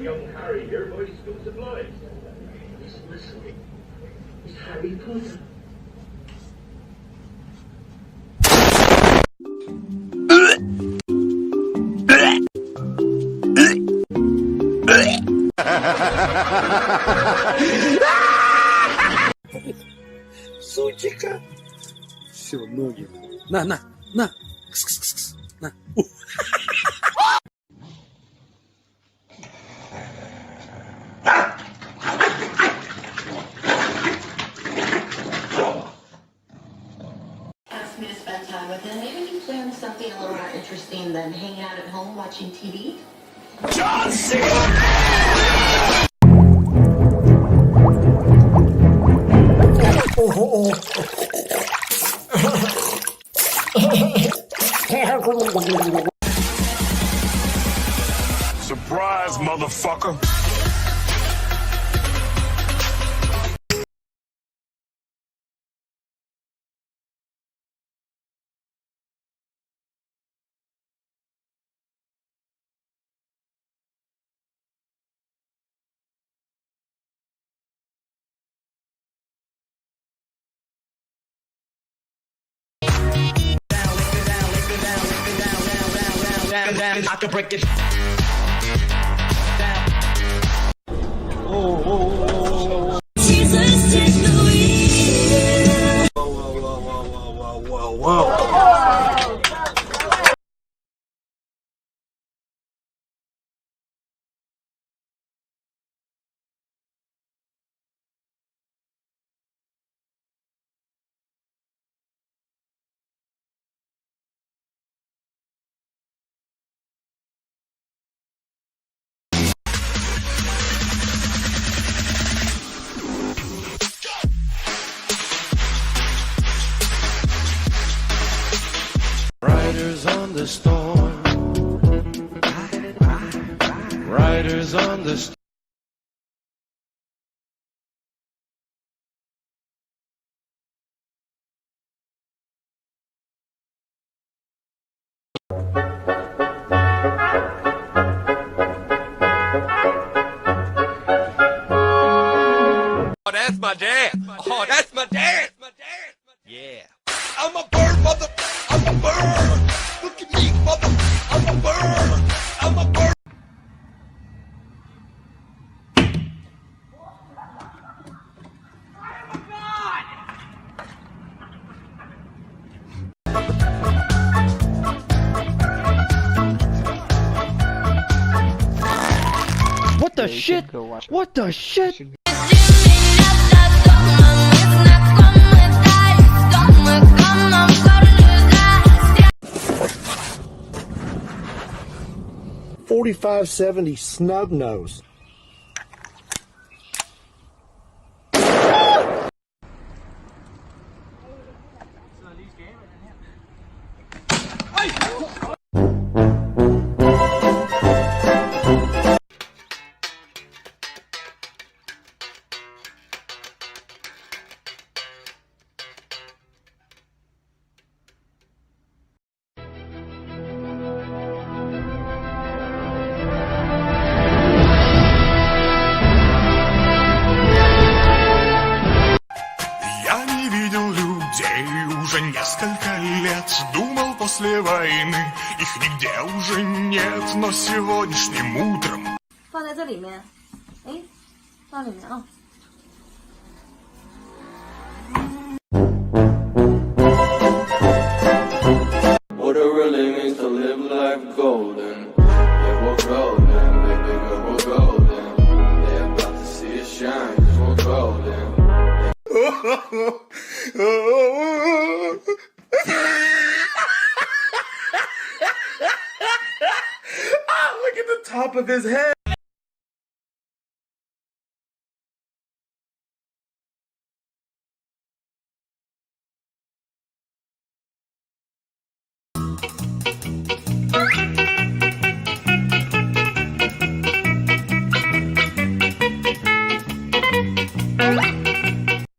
young Harry here by school supplies. Listen, it's Harry Potter. Сучка. Все, ноги. На. Кс-кс-кс. На. Asked me to spend time with him. Maybe you plan something a little more interesting than hanging out at home watching TV. John Cena! Surprise, motherfucker. I can break it. Jesus, take the wheel. Riders on the storm. Riders on the storm. Oh, that's my dad. Oh, that's my dad. Yeah. I'm a bird, mother. I'm a bird. Look at me, mother. I'm a bird. I'm a bird. What the shit? What the shit? $45.70 snub nose. Я не видел людей уже несколько лет. Думал, после войны их нигде уже нет. Но сегодняшним утром 放在这里面，哎，放里面啊。What it really means to live life golden. Yeah, we're golden, baby girl, we're golden. They're about to see us shine, cause we're golden. look at the top of his head.